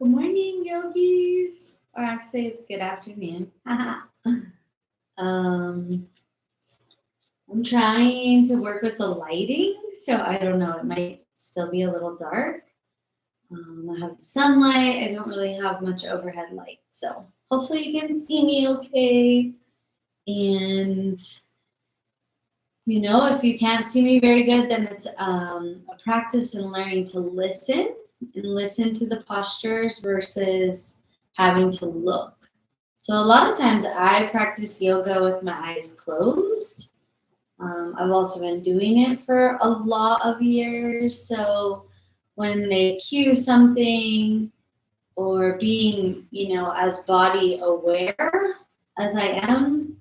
Good morning, yogis. Or actually, it's good afternoon. um, I'm trying to work with the lighting, so I don't know. It might still be a little dark. I have the sunlight. I don't really have much overhead light, so hopefully you can see me okay. And if you can't see me very good, then it's a practice in learning to listen and listen to the postures versus having to look. So a lot of times I practice yoga with my eyes closed. I've also been doing it for a lot of years. So when they cue something or being, as body aware as I am,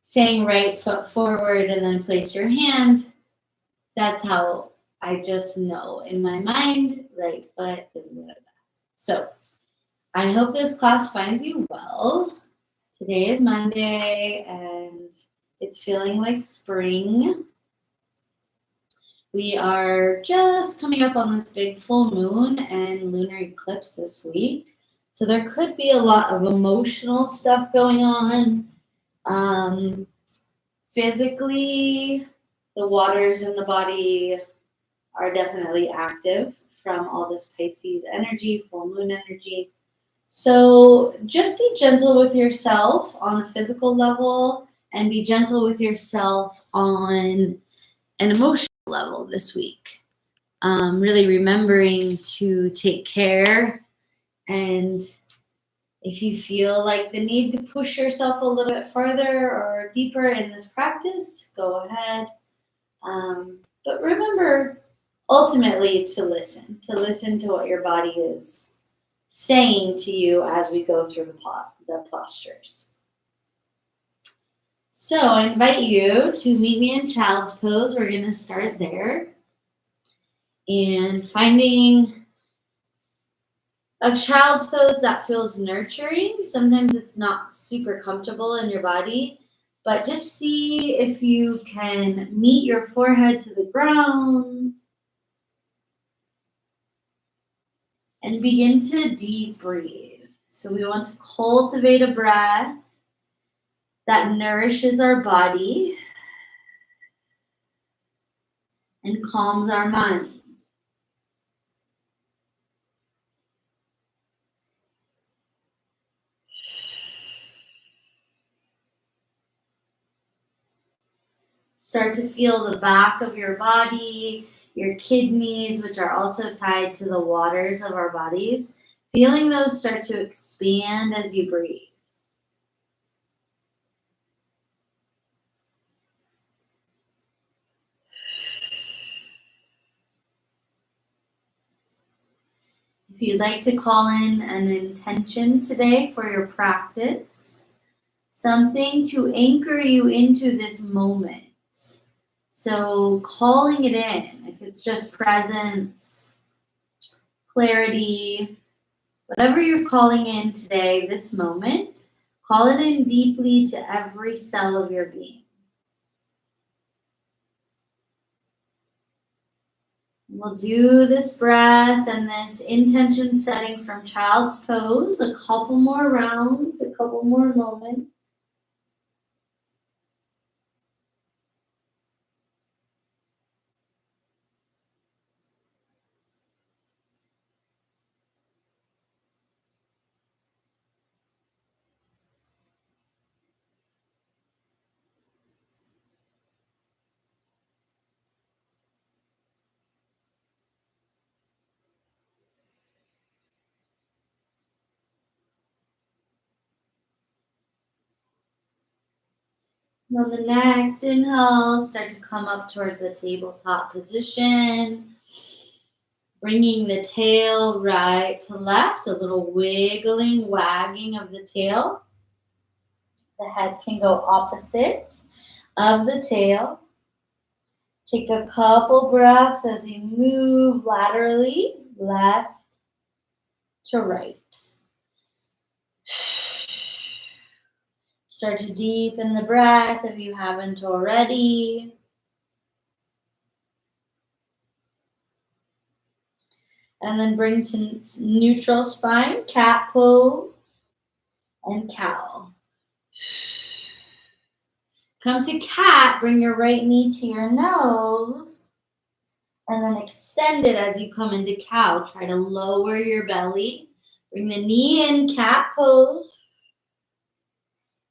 saying right foot forward and then place your hand, that's how I just know in my mind, right foot, and that. So I hope this class finds you well. Today is Monday and it's feeling like spring. We are just coming up on this big full moon and lunar eclipse this week. So there could be a lot of emotional stuff going on. Physically, the waters in the body are definitely active from all this Pisces energy, full moon energy. So just be gentle with yourself on a physical level and be gentle with yourself on an emotional level this week. Really remembering to take care, and if you feel like the need to push yourself a little bit further or deeper in this practice, go ahead. But remember ultimately to listen to what your body is saying to you as we go through the postures. So I invite you to meet me in child's pose. We're going to start there. And finding a child's pose that feels nurturing. Sometimes it's not super comfortable in your body, but just see if you can meet your forehead to the ground and begin to deep breathe. So we want to cultivate a breath that nourishes our body and calms our mind. Start to feel the back of your body, your kidneys, which are also tied to the waters of our bodies. Feeling those start to expand as you breathe. If you'd like to call in an intention today for your practice, something to anchor you into this moment. So calling it in, if it's just presence, clarity, whatever you're calling in today, this moment, call it in deeply to every cell of your being. We'll do this breath and this intention setting from child's pose a couple more rounds, a couple more moments. On the next inhale, start to come up towards the tabletop position. Bringing the tail right to left, a little wiggling, wagging of the tail. The head can go opposite of the tail. Take a couple breaths as you move laterally, left to right. Start to deepen the breath if you haven't already. And then bring to neutral spine, cat pose, and cow. Come to cat, bring your right knee to your nose, and then extend it as you come into cow. Try to lower your belly. Bring the knee in, cat pose.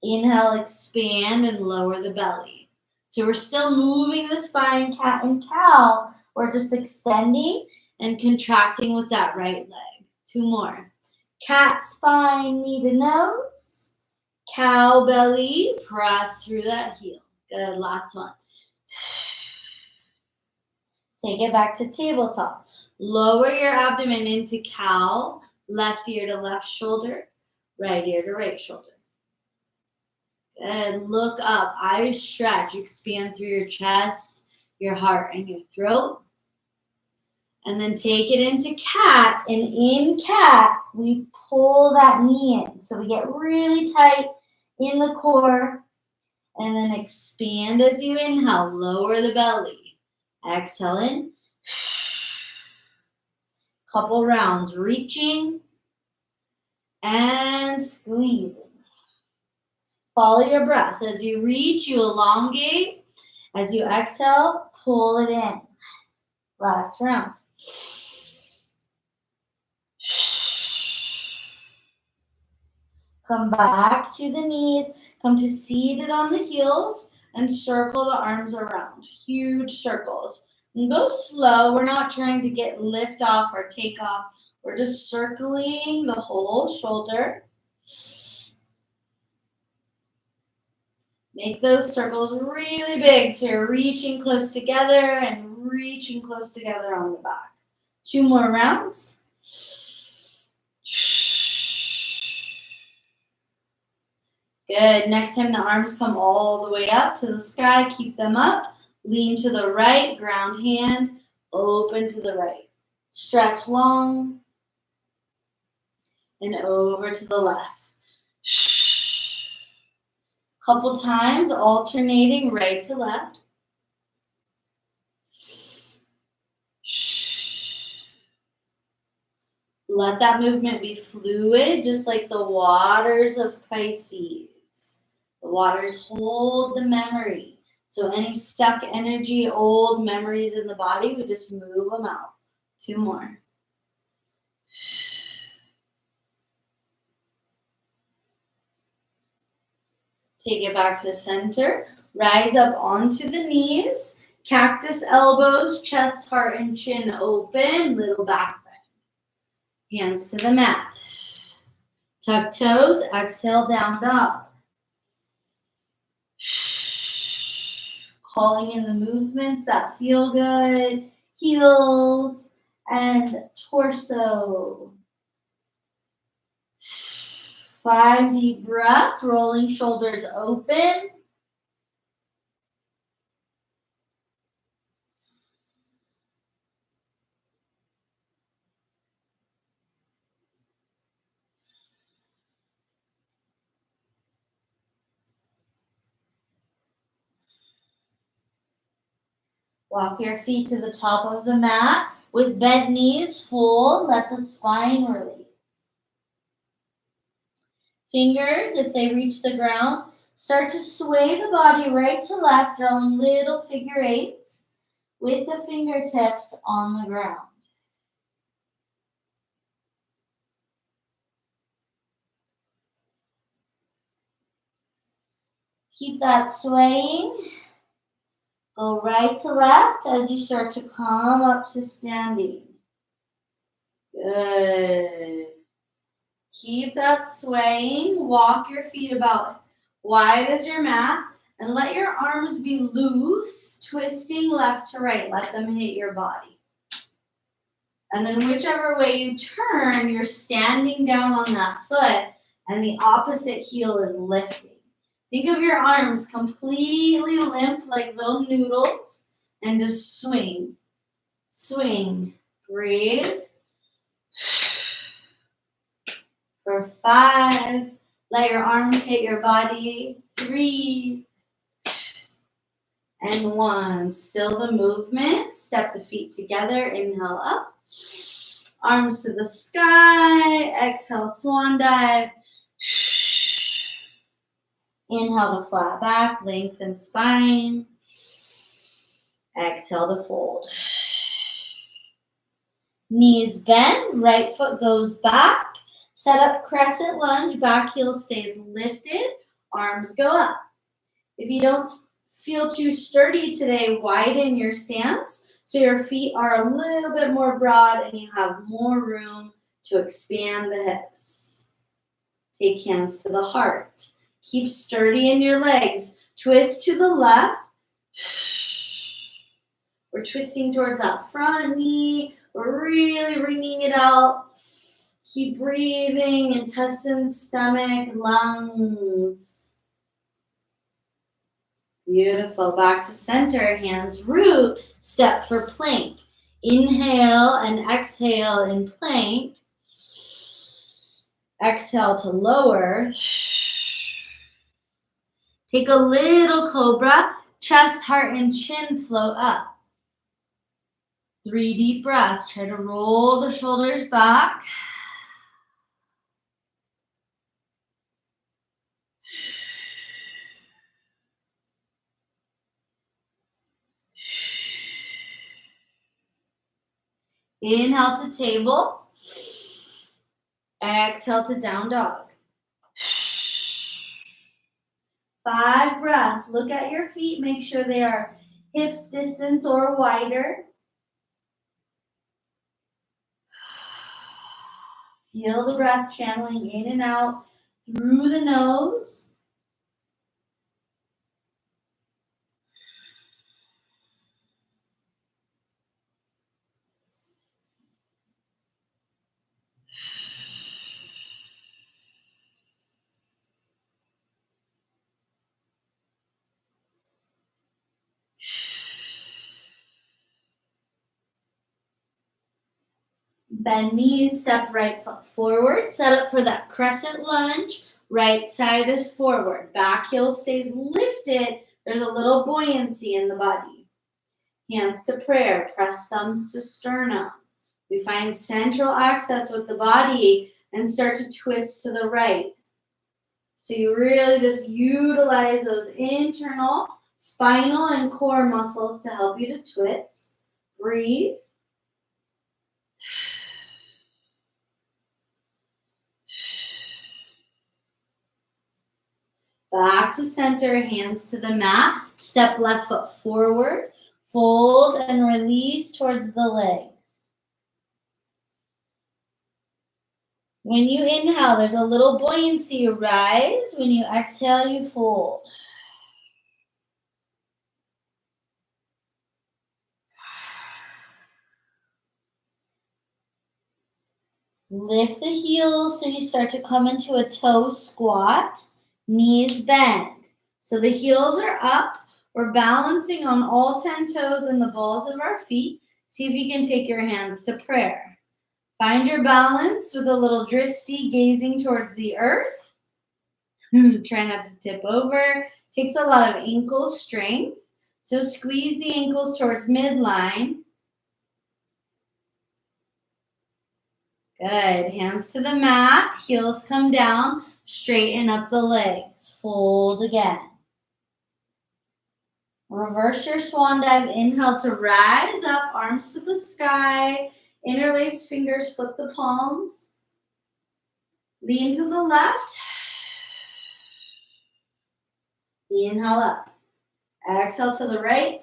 Inhale, expand, and lower the belly. So we're still moving the spine, cat and cow. We're just extending and contracting with that right leg. 2 more. Cat spine, knee to nose. Cow belly, press through that heel. Good, last one. Take it back to tabletop. Lower your abdomen into cow, left ear to left shoulder, right ear to right shoulder. Good, look up, eyes stretch, expand through your chest, your heart, and your throat. And then take it into cat, and in cat, we pull that knee in. So we get really tight in the core, and then expand as you inhale, lower the belly. Exhale in. Couple rounds, reaching and squeezing. Follow your breath. As you reach, you elongate. As you exhale, pull it in. Last round. Come back to the knees. Come to seated on the heels and circle the arms around. Huge circles. And go slow. We're not trying to get lift off or take off. We're just circling the whole shoulder. Make those circles really big so you're reaching close together and reaching close together on the back. 2 more rounds. Good. Next time the arms come all the way up to the sky, keep them up. Lean to the right, ground hand, open to the right. Stretch long and over to the left. Couple times, alternating right to left. Let that movement be fluid, just like the waters of Pisces. The waters hold the memory. So any stuck energy, old memories in the body, we just move them out. 2 more. Take it back to the center. Rise up onto the knees. Cactus elbows, chest, heart, and chin open. Little back bend. Hands to the mat. Tuck toes. Exhale, down dog. Calling in the movements that feel good. Heels and torso. 5 deep breaths, rolling shoulders open. Walk your feet to the top of the mat. With bent knees, fold, let the spine release. Fingers, if they reach the ground, start to sway the body right to left, drawing little figure eights with the fingertips on the ground. Keep that swaying. Go right to left as you start to come up to standing. Good. Keep that swaying. Walk your feet about wide as your mat and let your arms be loose, twisting left to right. Let them hit your body. And then whichever way you turn, you're standing down on that foot and the opposite heel is lifting. Think of your arms completely limp like little noodles and just swing. Swing. Breathe. For 5, let your arms hit your body. 3 and 1. Still the movement. Step the feet together. Inhale up. Arms to the sky. Exhale, swan dive. Inhale to flat back, lengthen spine. Exhale to fold. Knees bend, right foot goes back. Set up crescent lunge, back heel stays lifted, arms go up. If you don't feel too sturdy today, widen your stance so your feet are a little bit more broad and you have more room to expand the hips. Take hands to the heart. Keep sturdy in your legs. Twist to the left. We're twisting towards that front knee. We're really wringing it out. Keep breathing, intestines, stomach, lungs. Beautiful. Back to center, hands root, step for plank. Inhale and exhale in plank. Exhale to lower. Take a little cobra, chest, heart, and chin float up. 3 deep breaths. Try to roll the shoulders back. Inhale to table. Exhale to down dog. 5 breaths. Look at your feet. Make sure they are hips distance or wider. Feel the breath channeling in and out through the nose. Bend knees, step right foot forward. Set up for that crescent lunge. Right side is forward. Back heel stays lifted. There's a little buoyancy in the body. Hands to prayer. Press thumbs to sternum. We find central access with the body and start to twist to the right. So you really just utilize those internal spinal and core muscles to help you to twist. Breathe. Back to center, hands to the mat. Step left foot forward. Fold and release towards the legs. When you inhale, there's a little buoyancy. You rise. When you exhale, you fold. Lift the heels so you start to come into a toe squat. Knees bend. So the heels are up. We're balancing on all 10 toes and the balls of our feet. See if you can take your hands to prayer. Find your balance with a little drishti gazing towards the earth. Try not to tip over. Takes a lot of ankle strength. So squeeze the ankles towards midline. Good. Hands to the mat. Heels come down. Straighten up the legs. Fold again. Reverse your swan dive. Inhale to rise up. Arms to the sky. Interlace fingers. Flip the palms. Lean to the left. Inhale up. Exhale to the right.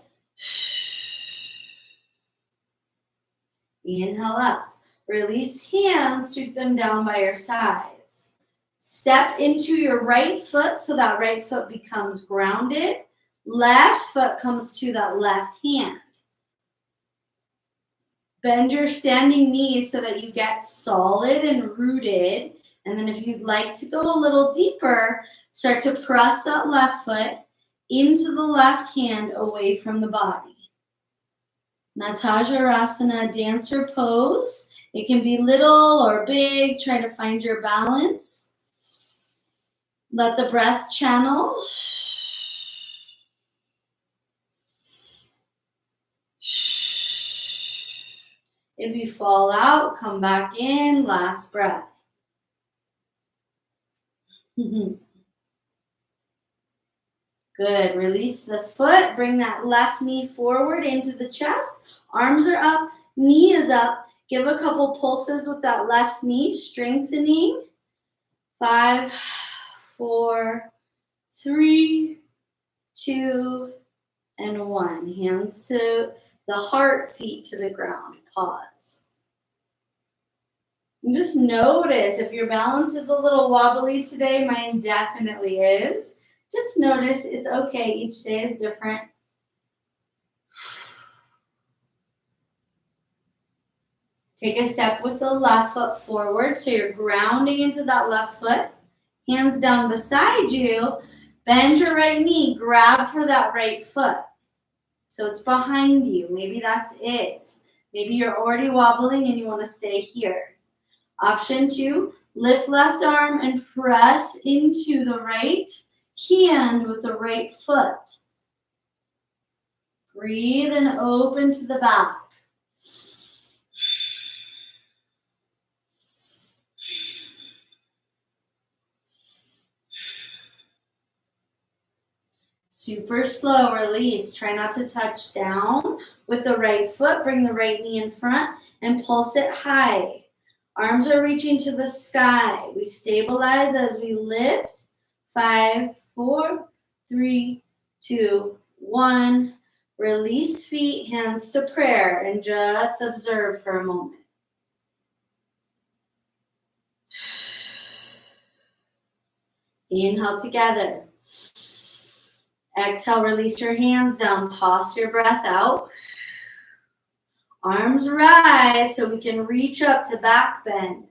Inhale up. Release hands, sweep them down by your sides. Step into your right foot so that right foot becomes grounded. Left foot comes to that left hand. Bend your standing knees so that you get solid and rooted. And then if you'd like to go a little deeper, start to press that left foot into the left hand away from the body. Natajasana, dancer pose. It can be little or big. Try to find your balance. Let the breath channel. If you fall out, come back in, last breath. Good. Release the foot. Bring that left knee forward into the chest. Arms are up. Knee is up. Give a couple pulses with that left knee. Strengthening. 5, 4, 3, 2, and 1. Hands to the heart, feet to the ground. Pause. And just notice if your balance is a little wobbly today, mine definitely is. Just notice it's okay. Each day is different. Take a step with the left foot forward. So you're grounding into that left foot. Hands down beside you. Bend your right knee. Grab for that right foot. So it's behind you. Maybe that's it. Maybe you're already wobbling and you want to stay here. Option 2, lift left arm and press into the right hand with the right foot. Breathe and open to the back. Super slow release. Try not to touch down with the right foot. Bring the right knee in front and pulse it high. Arms are reaching to the sky. We stabilize as we lift. 5, 4, 3, 2, 1. Release feet, hands to prayer, and just observe for a moment. Inhale together. Exhale, release your hands down. Toss your breath out. Arms rise so we can reach up to back bend.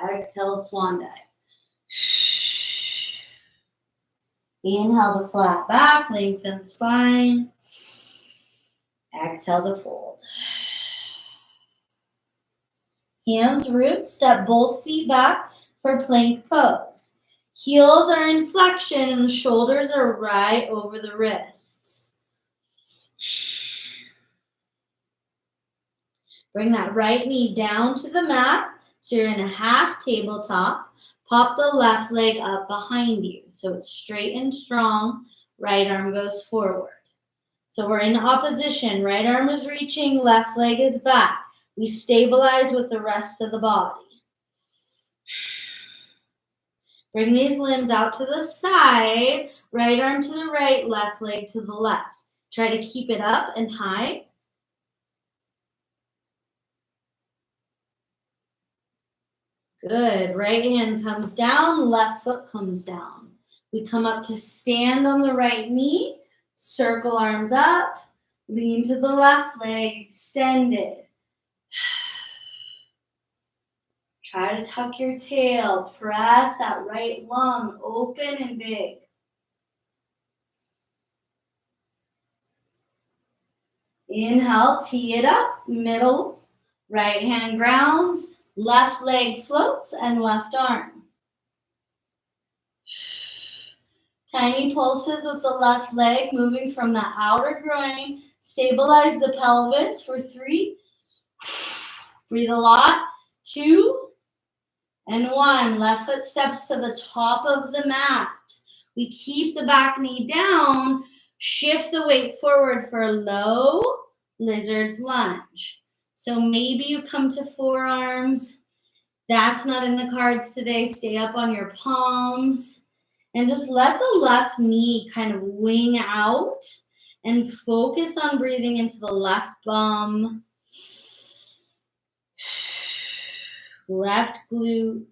Exhale, swan dive. Inhale to flat back, lengthen spine. Exhale to fold. Hands root, step both feet back for plank pose. Heels are in flexion and the shoulders are right over the wrists. Bring that right knee down to the mat so you're in a half tabletop. Pop the left leg up behind you so it's straight and strong. Right arm goes forward. So we're in opposition. Right arm is reaching, left leg is back. We stabilize with the rest of the body. Bring these limbs out to the side. Right arm to the right, left leg to the left. Try to keep it up and high. Good. Right hand comes down, left foot comes down. We come up to stand on the right knee, circle arms up, lean to the left leg, extended. Try to tuck your tail, press that right lung open and big. Inhale, tee it up, middle, right hand grounds, left leg floats and left arm. Tiny pulses with the left leg, moving from the outer groin. Stabilize the pelvis for 3. Breathe a lot. 2 and 1. Left foot steps to the top of the mat. We keep the back knee down. Shift the weight forward for a low lizard's lunge. So maybe you come to forearms. That's not in the cards today. Stay up on your palms. And just let the left knee kind of wing out and focus on breathing into the left bum, left glute.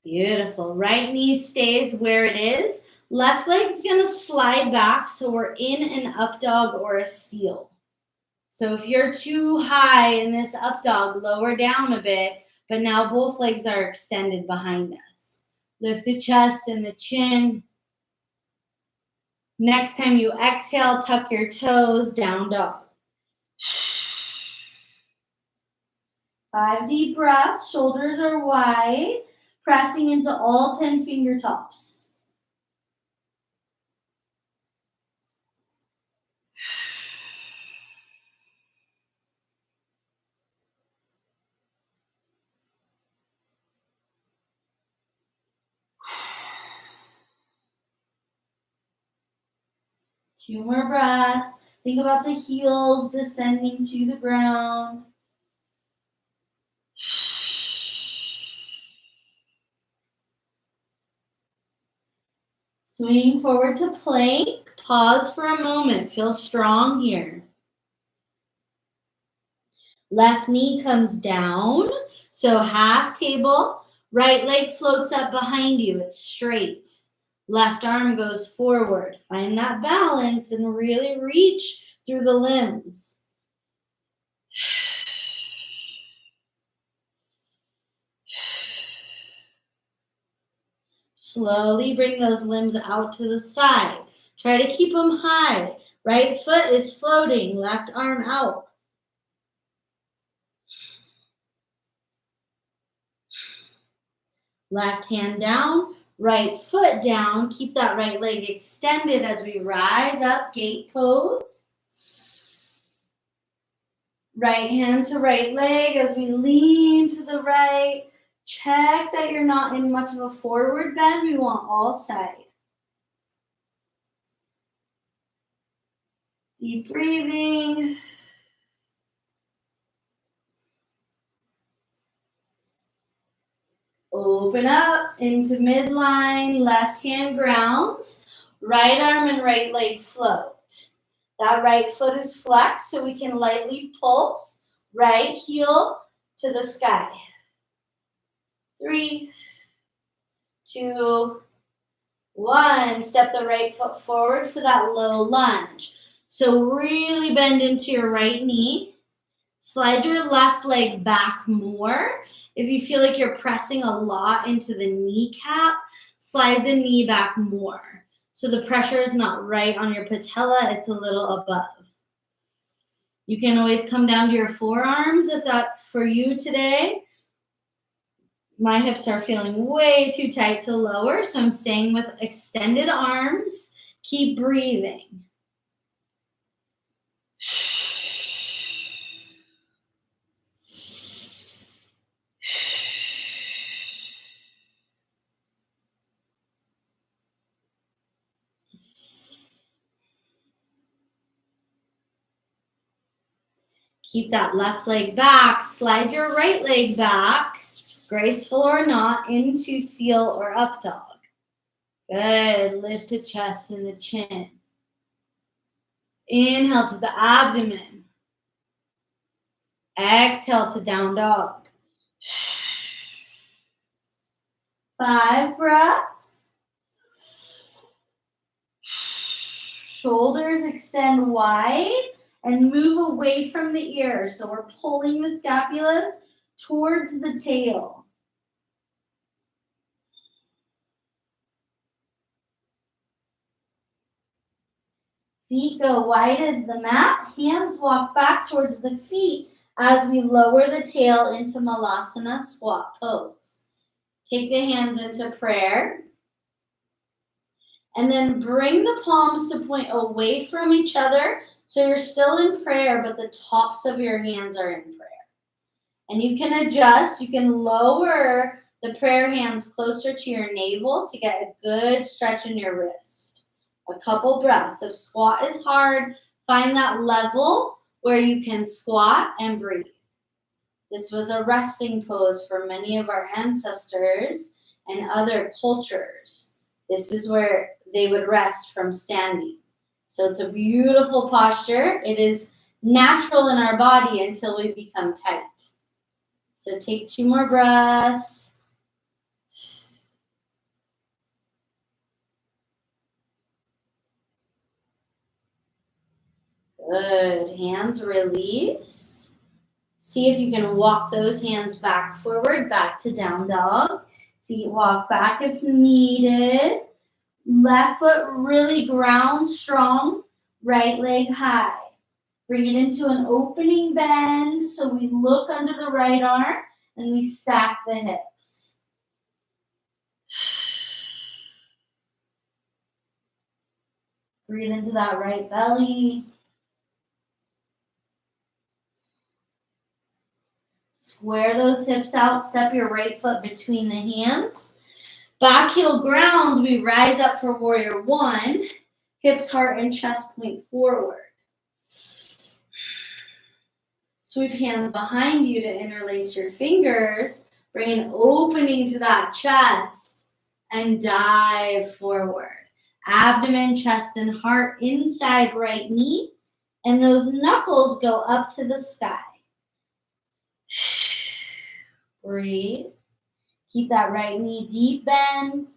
Beautiful. Right knee stays where it is. Left leg's going to slide back so we're in an up dog or a seal. So if you're too high in this up dog, lower down a bit, but now both legs are extended behind us. Lift the chest and the chin. Next time you exhale, tuck your toes, down dog. 5 deep breaths, shoulders are wide, pressing into all 10 fingertips. 2 more breaths. Think about the heels descending to the ground. Swinging forward to plank. Pause for a moment. Feel strong here. Left knee comes down. So half table. Right leg floats up behind you. It's straight. Left arm goes forward. Find that balance and really reach through the limbs. Slowly bring those limbs out to the side. Try to keep them high. Right foot is floating, left arm out. Left hand down, right foot down. Keep that right leg extended as we rise up, gate pose. Right hand to right leg as we lean to the right. Check that you're not in much of a forward bend. We want all side. Deep breathing. Open up into midline, left hand grounds, right arm and right leg float. That right foot is flexed so we can lightly pulse, right heel to the sky. 3, 2, 1. Step the right foot forward for that low lunge. So really bend into your right knee. Slide your left leg back more. If you feel like you're pressing a lot into the kneecap, slide the knee back more. So the pressure is not right on your patella, it's a little above. You can always come down to your forearms if that's for you today. My hips are feeling way too tight to lower, so I'm staying with extended arms. Keep breathing. Keep that left leg back. Slide your right leg back, graceful or not, into seal or up dog. Good. Lift the chest and the chin. Inhale to the abdomen. Exhale to down dog. 5 breaths. Shoulders extend wide and move away from the ears. So we're pulling the scapulas towards the tail. Feet go wide as the mat. Hands walk back towards the feet as we lower the tail into Malasana squat pose. Take the hands into prayer. And then bring the palms to point away from each other. So you're still in prayer, but the tops of your hands are in prayer. And you can adjust. You can lower the prayer hands closer to your navel to get a good stretch in your wrist. A couple breaths. If squat is hard, find that level where you can squat and breathe. This was a resting pose for many of our ancestors and other cultures. This is where they would rest from standing. So it's a beautiful posture. It is natural in our body until we become tight. So take 2 more breaths. Good. Hands release. See if you can walk those hands back forward, back to down dog. Feet walk back if needed. Left foot really ground strong. Right leg high. Bring it into an opening bend. So we look under the right arm and we stack the hips. Breathe into that right belly. Square those hips out. Step your right foot between the hands. Back heel grounds. We rise up for warrior 1. Hips, heart, and chest point forward. Sweep hands behind you to interlace your fingers. Bring an opening to that chest and dive forward. Abdomen, chest, and heart inside right knee. And those knuckles go up to the sky. Breathe. Keep that right knee deep bend.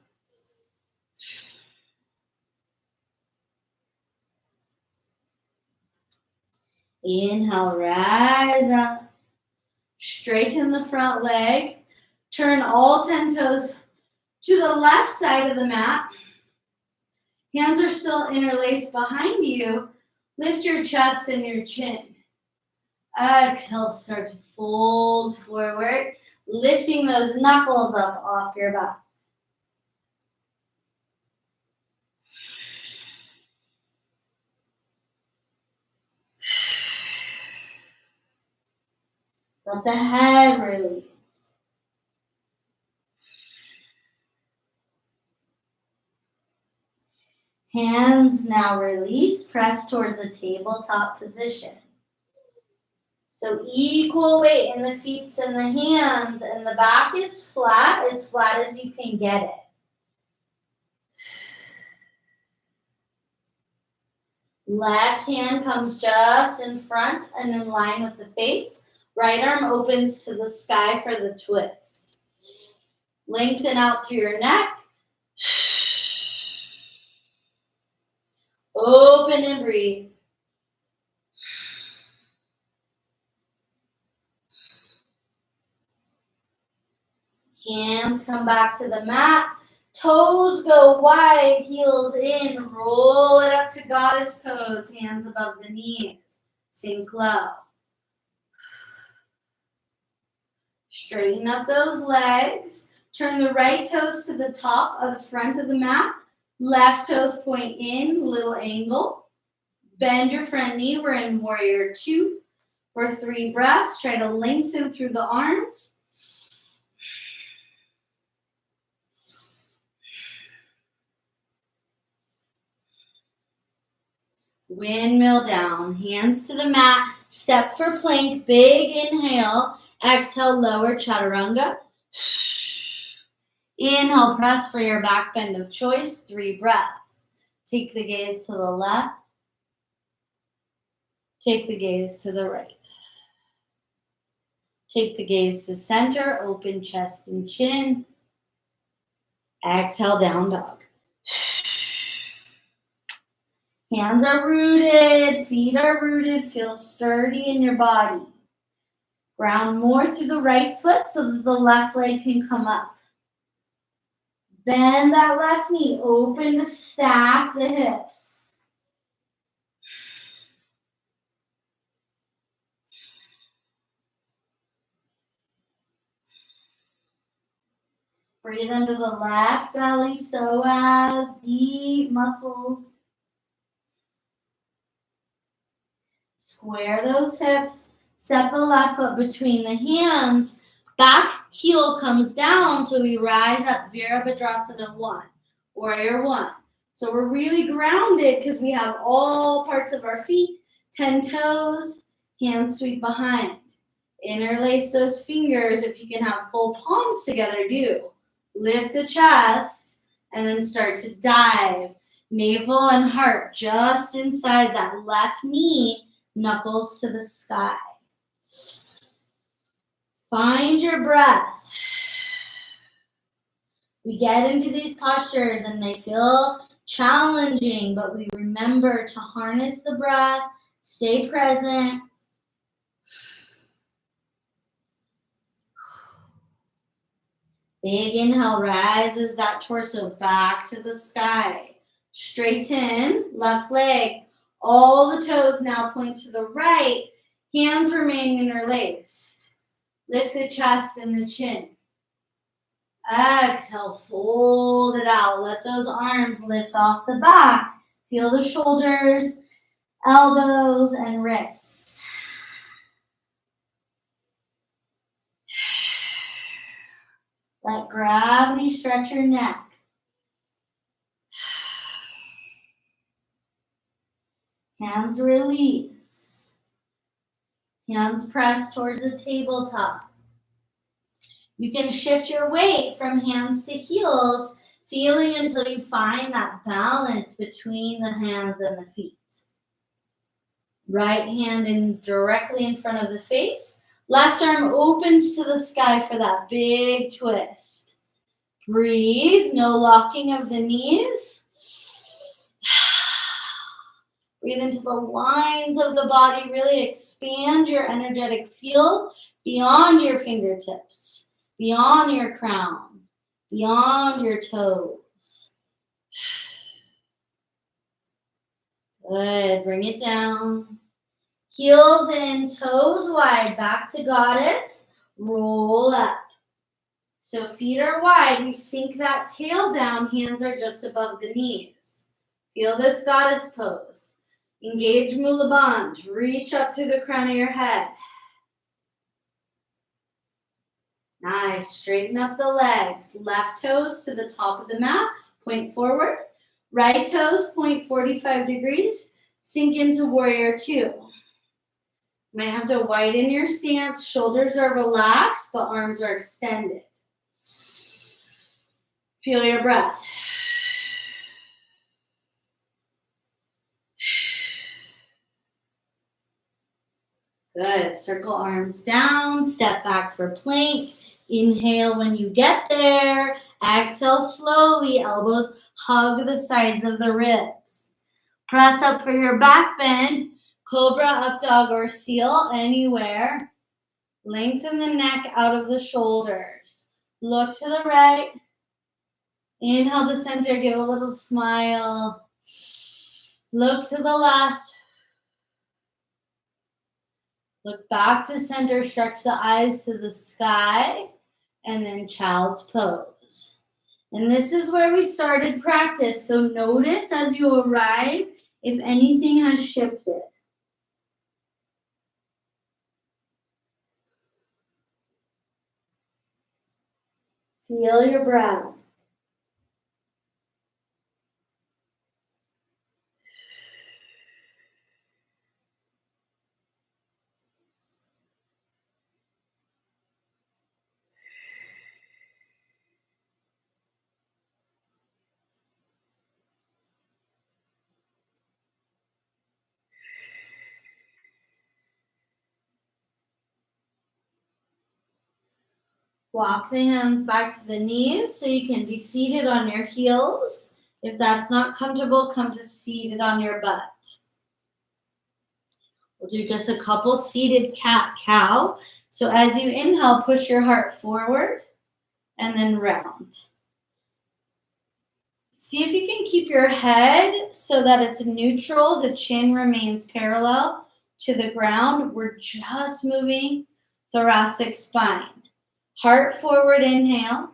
Inhale, rise up. Straighten the front leg. Turn all 10 toes to the left side of the mat. Hands are still interlaced behind you. Lift your chest and your chin. Exhale, start to fold forward, lifting those knuckles up off your butt. Let the head release. Hands now release, press towards a tabletop position. So equal weight in the feet and the hands, and the back is flat as you can get it. Left hand comes just in front and in line with the face. Right arm opens to the sky for the twist. Lengthen out through your neck. Open and breathe. Hands come back to the mat. Toes go wide, heels in. Roll it up to goddess pose. Hands above the knees. Sink low. Straighten up those legs. Turn the right toes to the top of the front of the mat. Left toes point in, little angle. Bend your front knee. We're in warrior 2 for 3 breaths. Try to lengthen through the arms. Windmill down, hands to the mat, step for plank, big inhale, exhale, lower chaturanga. Inhale, press for your back bend of choice, 3 breaths. Take the gaze to the left, take the gaze to the right. Take the gaze to center, open chest and chin. Exhale, down dog. Hands are rooted, feet are rooted, feel sturdy in your body. Ground more through the right foot so that the left leg can come up. Bend that left knee, open to stack the hips. Breathe into the left belly, psoas, deep muscles. Square those hips. Step the left foot between the hands. Back heel comes down, so we rise up, Virabhadrasana 1, warrior 1. So we're really grounded because we have all parts of our feet, 10 toes, hands sweep behind. Interlace those fingers. If you can have full palms together, do. Lift the chest and then start to dive. Navel and heart just inside that left knee, knuckles to the sky. Find your breath. We get into these postures and they feel challenging, but we remember to harness the breath, stay present. Big inhale rises that torso back to the sky. Straighten, left leg. All the toes now point to the right. Hands remain interlaced. Lift the chest and the chin. Exhale, fold it out. Let those arms lift off the back. Feel the shoulders, elbows, and wrists. Let gravity stretch your neck. Hands release. Hands press towards the tabletop. You can shift your weight from hands to heels, feeling until you find that balance between the hands and the feet. Right hand in directly in front of the face. Left arm opens to the sky for that big twist. Breathe, no locking of the knees. Breathe into the lines of the body. Really expand your energetic field beyond your fingertips, beyond your crown, beyond your toes. Good. Bring it down. Heels in, toes wide, back to goddess. Roll up. So feet are wide. We sink that tail down. Hands are just above the knees. Feel this goddess pose. Engage Mula Bandh. Reach up through the crown of your head. Nice. Straighten up the legs. Left toes to the top of the mat. Point forward. Right toes point 45 degrees. Sink into warrior two. You might have to widen your stance. Shoulders are relaxed, but arms are extended. Feel your breath. Good. Circle arms down. Step back for plank. Inhale when you get there. Exhale slowly. Elbows hug the sides of the ribs. Press up for your back bend. Cobra, up dog, or seal, anywhere. Lengthen the neck out of the shoulders. Look to the right. Inhale to center. Give a little smile. Look to the left. Look back to center, stretch the eyes to the sky, and then child's pose. And this is where we started practice. So notice as you arrive if anything has shifted. Feel your breath. Walk the hands back to the knees so you can be seated on your heels. If that's not comfortable, come to seated on your butt. We'll do just a couple seated cat-cow. So as you inhale, push your heart forward and then round. See if you can keep your head so that it's neutral. The chin remains parallel to the ground. We're just moving thoracic spine. Heart forward, inhale.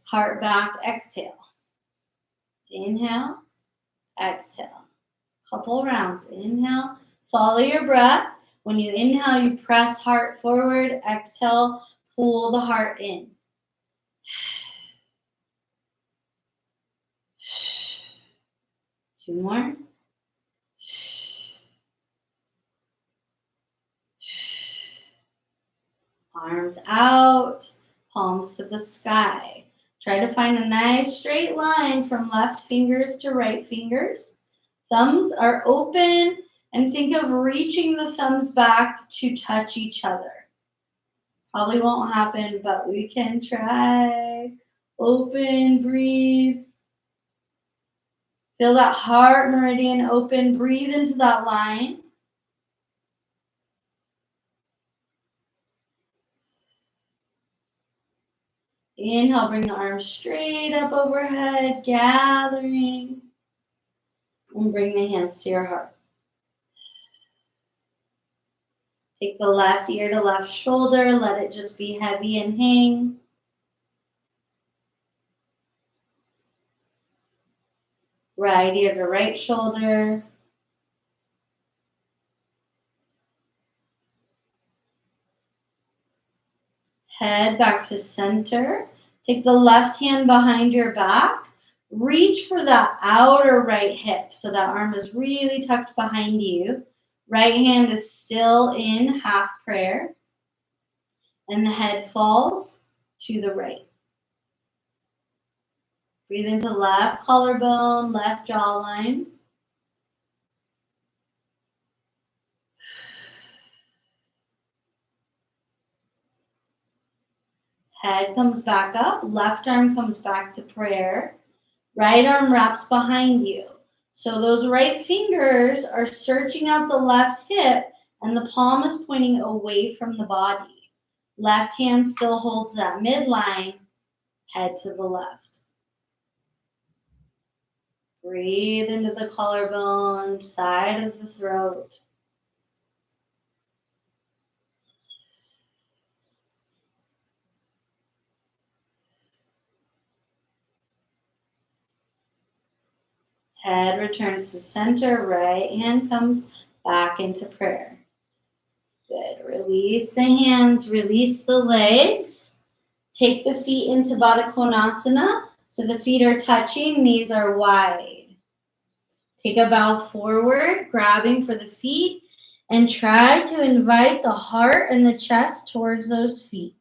Heart back, exhale. Inhale, exhale. Couple rounds. Inhale, follow your breath. When you inhale, you press heart forward. Exhale, pull the heart in. Two more. Arms out, palms to the sky. Try to find a nice straight line from left fingers to right fingers. Thumbs are open, and think of reaching the thumbs back to touch each other. Probably won't happen, but we can try. Open, breathe. Feel that heart meridian open. Breathe into that line. Inhale, bring the arms straight up overhead, gathering. And bring the hands to your heart. Take the left ear to left shoulder. Let it just be heavy and hang. Right ear to right shoulder. Head back to center. Take the left hand behind your back. Reach for that outer right hip. So that arm is really tucked behind you. Right hand is still in half prayer. And the head falls to the right. Breathe into left collarbone, left jawline. Head comes back up, left arm comes back to prayer. Right arm wraps behind you. So those right fingers are searching out the left hip and the palm is pointing away from the body. Left hand still holds that midline, head to the left. Breathe into the collarbone, side of the throat. Head returns to center, right hand comes back into prayer. Good. Release the hands, release the legs. Take the feet into Baddha Konasana. So the feet are touching, knees are wide. Take a bow forward, grabbing for the feet, and try to invite the heart and the chest towards those feet.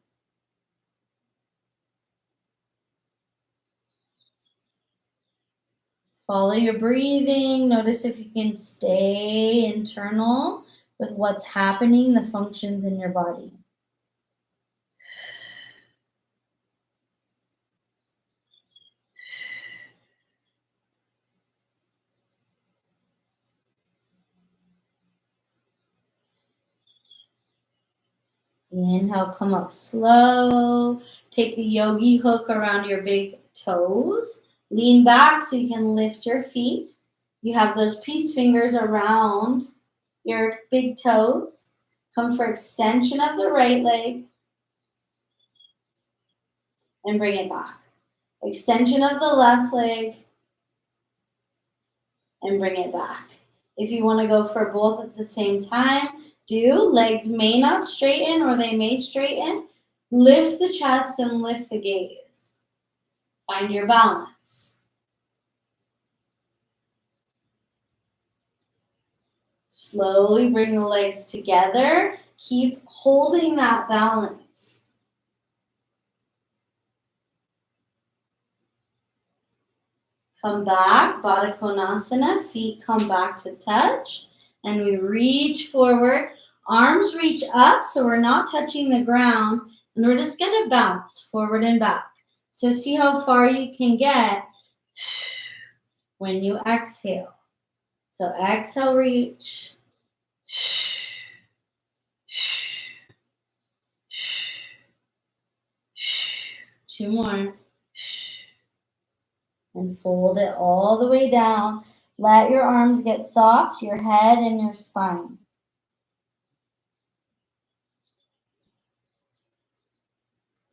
Follow your breathing. Notice if you can stay internal with what's happening, the functions in your body. Inhale, come up slow. Take the yogi hook around your big toes. Lean back so you can lift your feet. You have those peace fingers around your big toes. Come for extension of the right leg and bring it back. Extension of the left leg and bring it back. If you want to go for both at the same time, do. Legs may not straighten or they may straighten. Lift the chest and lift the gaze. Find your balance. Slowly bring the legs together. Keep holding that balance. Come back, Baddha Konasana. Feet come back to touch. And we reach forward. Arms reach up so we're not touching the ground. And we're just going to bounce forward and back. So see how far you can get when you exhale. So exhale, reach. Two more. And fold it all the way down. Let your arms get soft, your head and your spine.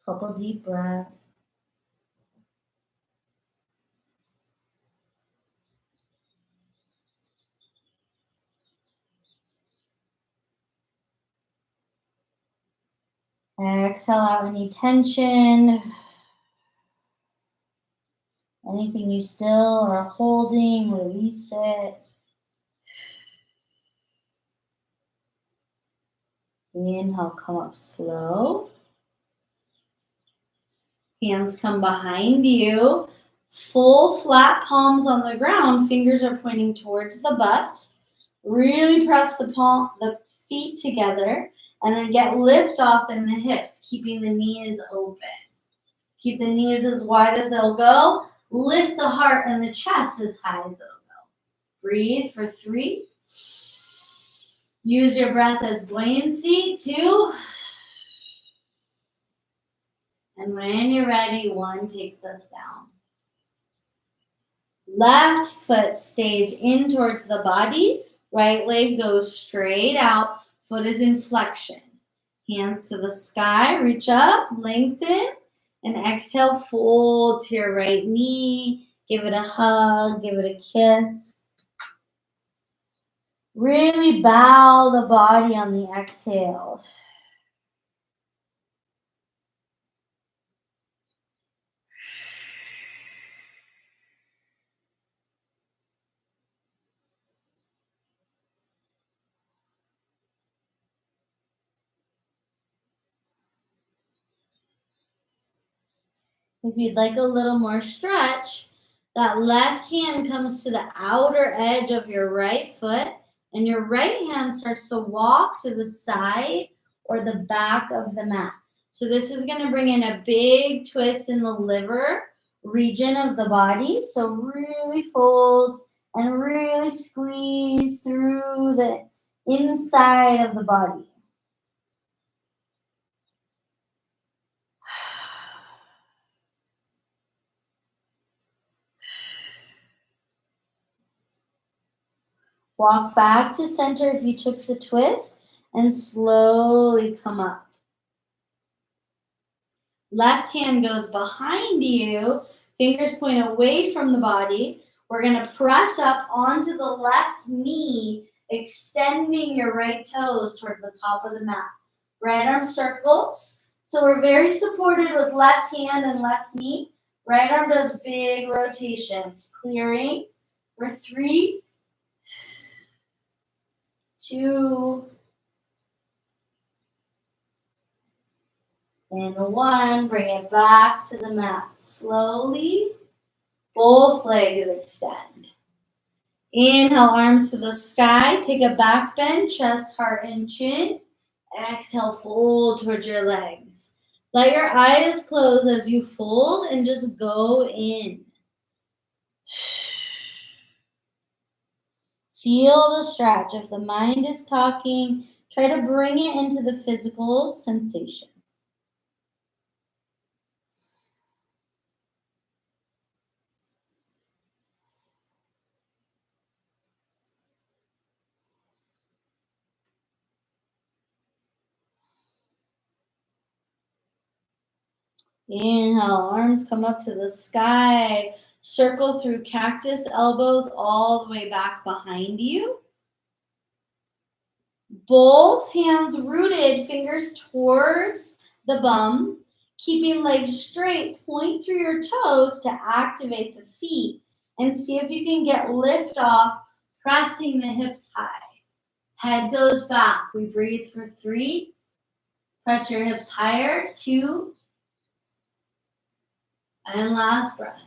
Couple deep breaths. Exhale out any tension. Anything you still are holding, release it. Inhale, come up slow. Hands come behind you. Full flat palms on the ground. Fingers are pointing towards the butt. Really press the feet together and then get lift off in the hips, keeping the knees open. Keep the knees as wide as they'll go. Lift the heart and the chest as high as they'll go. Breathe for 3. Use your breath as buoyancy. 2. And when you're ready, 1 takes us down. Left foot stays in towards the body. Right leg goes straight out. Foot is in flexion. Hands to the sky. Reach up, lengthen. And exhale, fold to your right knee. Give it a hug, give it a kiss. Really bow the body on the exhale. If you'd like a little more stretch, that left hand comes to the outer edge of your right foot, and your right hand starts to walk to the side or the back of the mat. So this is going to bring in a big twist in the liver region of the body. So really fold and really squeeze through the inside of the body. Walk back to center if you took the twist and slowly come up. Left hand goes behind you, fingers point away from the body. We're going to press up onto the left knee, extending your right toes towards the top of the mat. Right arm circles. So we're very supported with left hand and left knee. Right arm does big rotations. Clearing for 3, 2, and 1. Bring it back to the mat slowly. Both legs extend. Inhale, arms to the sky. Take a back bend, chest, heart, and chin. Exhale, fold towards your legs. Let your eyes close as you fold and just go in. Feel the stretch. If the mind is talking, try to bring it into the physical sensation. Inhale, arms come up to the sky. Circle through cactus, elbows all the way back behind you. Both hands rooted, fingers towards the bum. Keeping legs straight, point through your toes to activate the feet. And see if you can get lift off, pressing the hips high. Head goes back. We breathe for 3. Press your hips higher. 2. And last breath.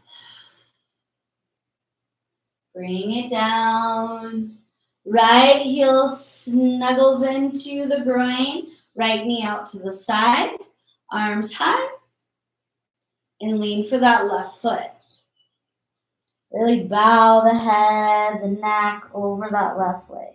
Bring it down. Right heel snuggles into the groin. Right knee out to the side. Arms high. And lean for that left foot. Really bow the head, the neck over that left leg.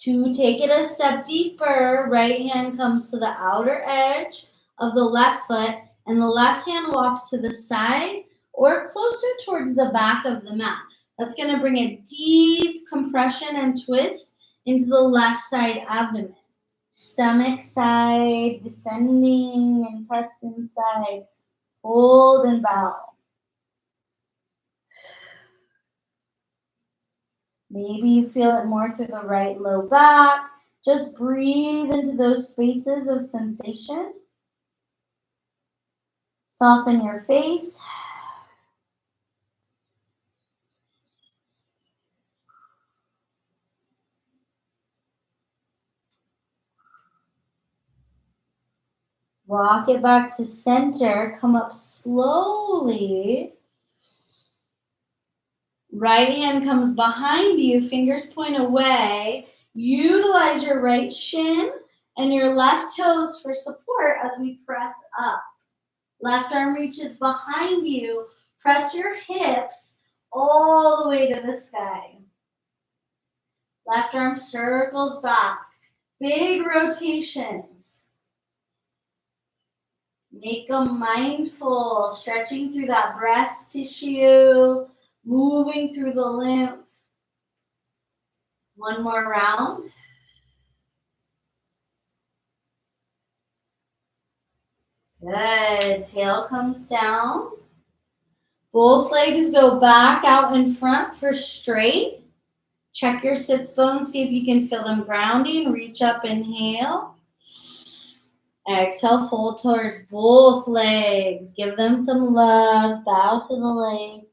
To take it a step deeper, right hand comes to the outer edge of the left foot, and the left hand walks to the side or closer towards the back of the mat. That's going to bring a deep compression and twist into the left side abdomen. Stomach side, descending, intestine side. Hold and bow. Maybe you feel it more through the right low back. Just breathe into those spaces of sensation. Soften your face. Walk it back to center. Come up slowly. Right hand comes behind you. Fingers point away. Utilize your right shin and your left toes for support as we press up. Left arm reaches behind you. Press your hips all the way to the sky. Left arm circles back. Big rotations. Make them mindful, stretching through that breast tissue, moving through the lymph. One more round. Good. Tail comes down. Both legs go back out in front for straight. Check your sits bones. See if you can feel them grounding. Reach up, inhale. Exhale, fold towards both legs. Give them some love. Bow to the legs.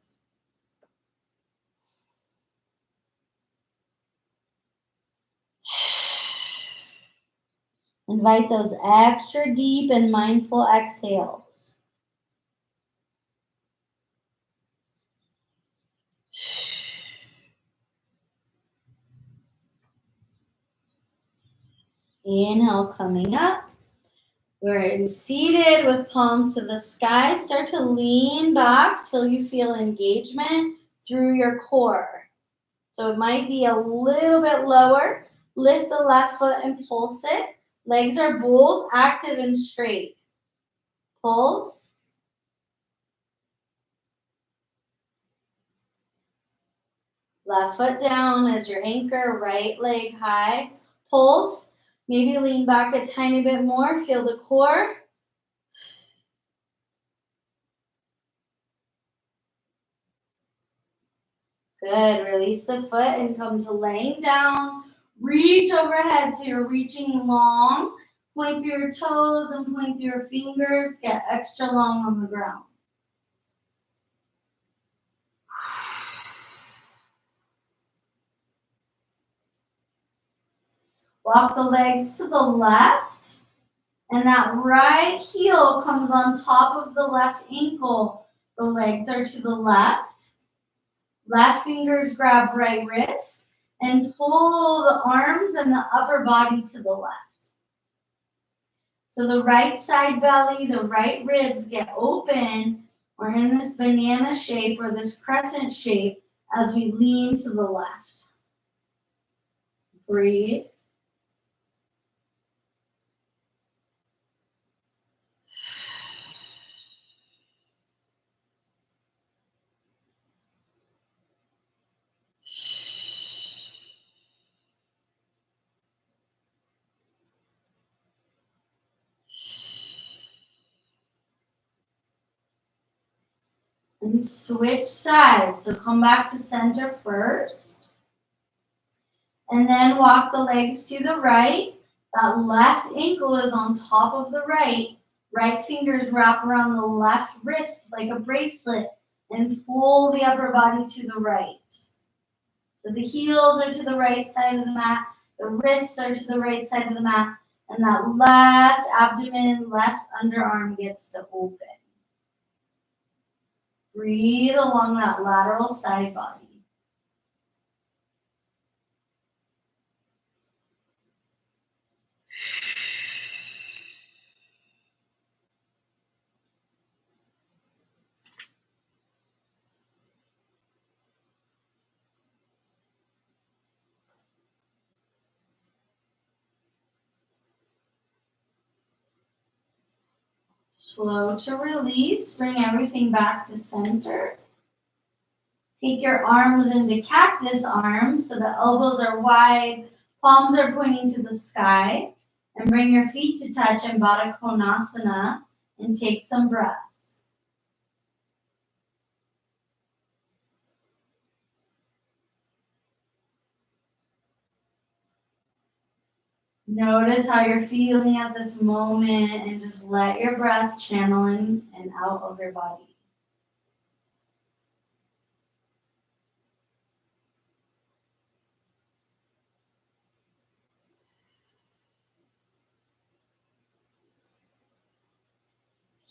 Invite those extra deep and mindful exhales. Inhale, coming up. We're seated with palms to the sky. Start to lean back till you feel engagement through your core. So it might be a little bit lower. Lift the left foot and pulse it. Legs are both active and straight. Pulse. Left foot down as your anchor, right leg high. Pulse. Maybe lean back a tiny bit more. Feel the core. Good. Release the foot and come to laying down. Reach overhead so you're reaching long. Point through your toes and point through your fingers. Get extra long on the ground. Walk the legs to the left. And that right heel comes on top of the left ankle. The legs are to the left. Left fingers grab right wrist and pull the arms and the upper body to the left. So the right side belly, the right ribs get open. We're in this banana shape or this crescent shape as we lean to the left. Breathe. And switch sides. So come back to center first. And then walk the legs to the right. That left ankle is on top of the right. Right fingers wrap around the left wrist like a bracelet and pull the upper body to the right. So the heels are to the right side of the mat. The wrists are to the right side of the mat. And that left abdomen, left underarm gets to open. Breathe along that lateral side body. Slow to release. Bring everything back to center. Take your arms into cactus arms so the elbows are wide, palms are pointing to the sky. And bring your feet to touch in Baddha Konasana and take some breaths. Notice how you're feeling at this moment and just let your breath channel in and out of your body.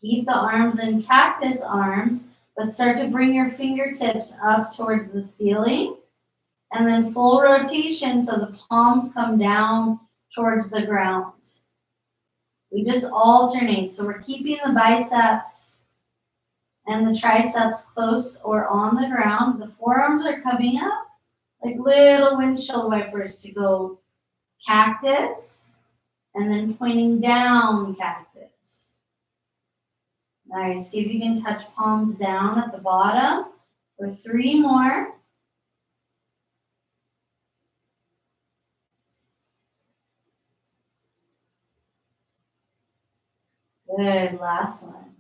Keep the arms in cactus arms, but start to bring your fingertips up towards the ceiling. And then full rotation so the palms come down towards the ground. We just alternate. So we're keeping the biceps and the triceps close or on the ground. The forearms are coming up like little windshield wipers to go cactus and then pointing down cactus. Nice. See if you can touch palms down at the bottom for 3 more. Good. Last one.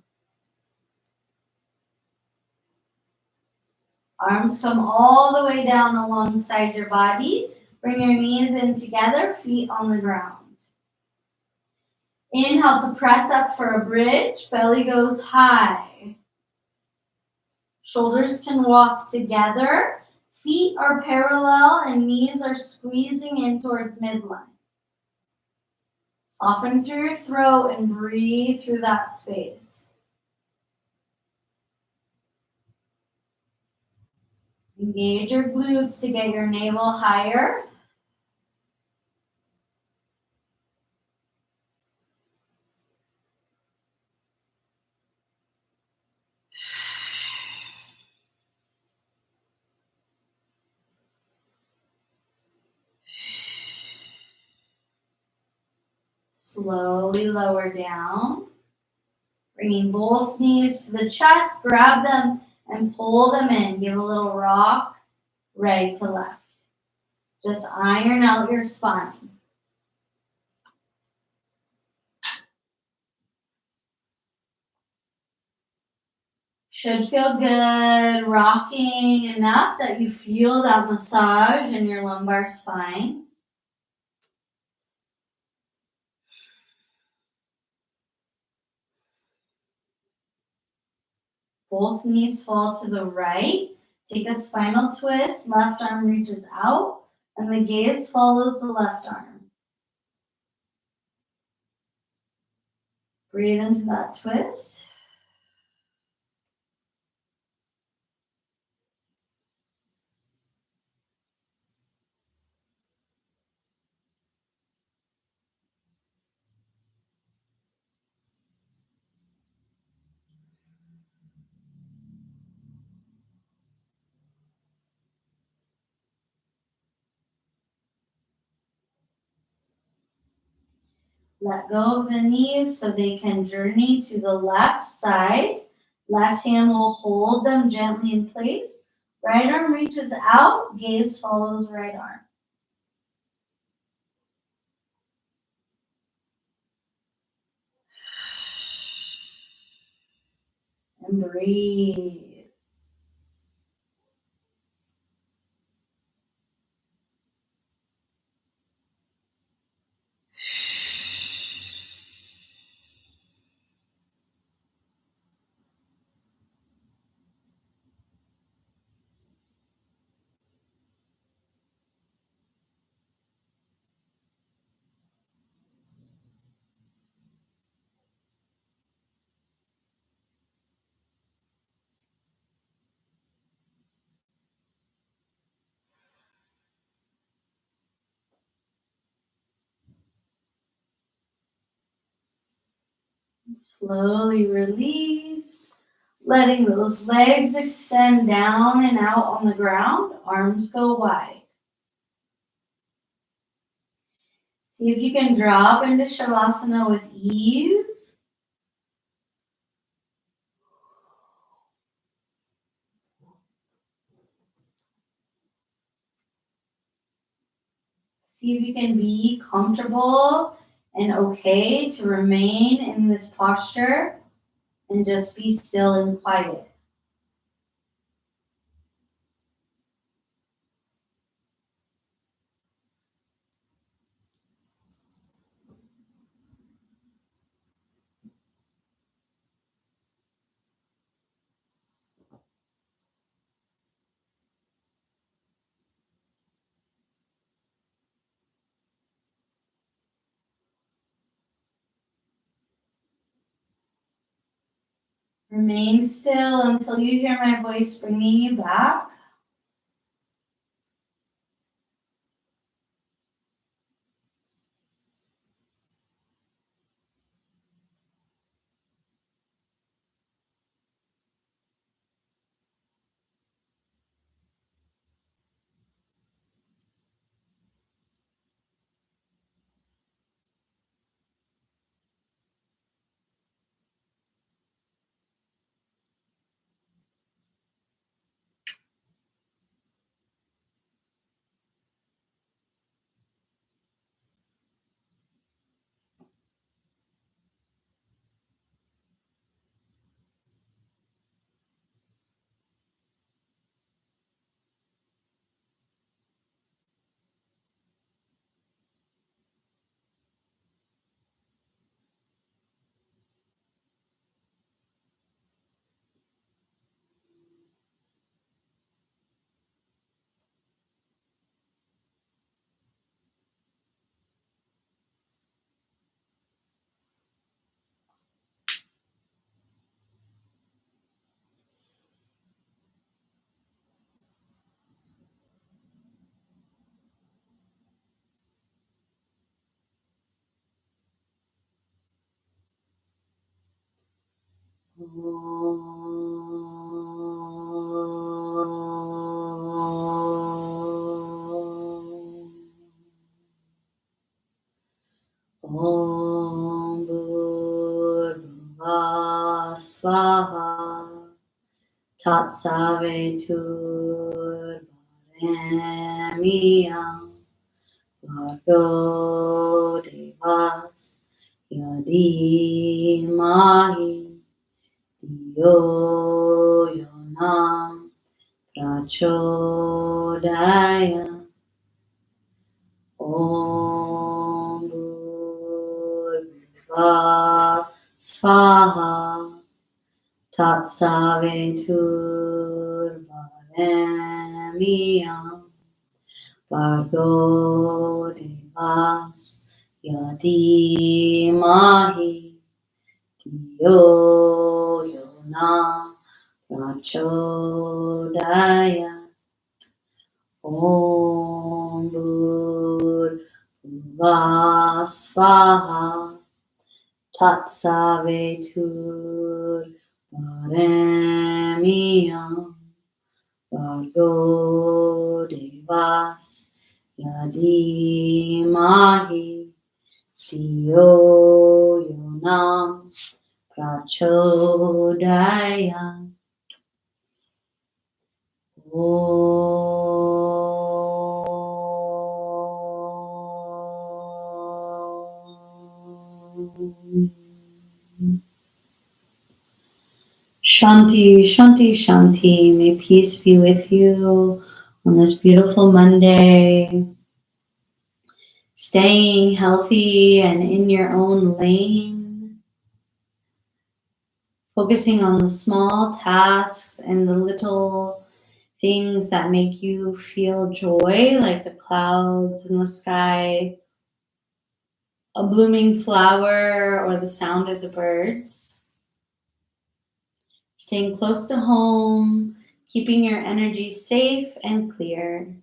Arms come all the way down alongside your body. Bring your knees in together, feet on the ground. Inhale to press up for a bridge. Belly goes high. Shoulders can walk together. Feet are parallel and knees are squeezing in towards midline. Soften through your throat and breathe through that space. Engage your glutes to get your navel higher. Slowly lower down. Bringing both knees to the chest, grab them and pull them in. Give a little rock, right to left. Just iron out your spine. Should feel good, rocking enough that you feel that massage in your lumbar spine. Both knees fall to the right. Take a spinal twist. Left arm reaches out, and the gaze follows the left arm. Breathe into that twist. Let go of the knees so they can journey to the left side. Left hand will hold them gently in place. Right arm reaches out, gaze follows right arm. And breathe. Slowly release, letting those legs extend down and out on the ground, arms go wide. See if you can drop into Shavasana with ease. See if you can be comfortable and okay to remain in this posture and just be still and quiet. Remain still until you hear my voice bringing you back. Om Bhurbhuvah Swaha Tatsaveturvarenyam Bhargo Devas Yadimahi Diyo Yonam Prachodaya Om Bhurbhuvah Swaha Tatsaveturvarenyam Bhargo Devas Yadimahi Diyo Yonam Prachodaya Om Bhurbhuvah Swaha Tatsaveturvarenyam Bhargo Devas Yadimahi Diyo Yonam Prachodaya Shanti, Shanti, Shanti. May peace be with you on this beautiful Monday. Staying healthy and in your own lane. Focusing on the small tasks and the little things that make you feel joy, like the clouds in the sky, a blooming flower, or the sound of the birds. Staying close to home, keeping your energy safe and clear.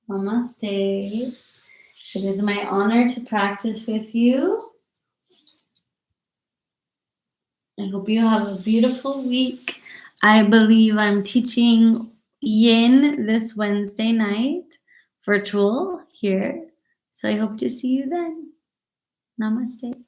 Namaste. It is my honor to practice with you. I hope you have a beautiful week. I believe I'm teaching Yin this Wednesday night, virtual here. So I hope to see you then. Namaste.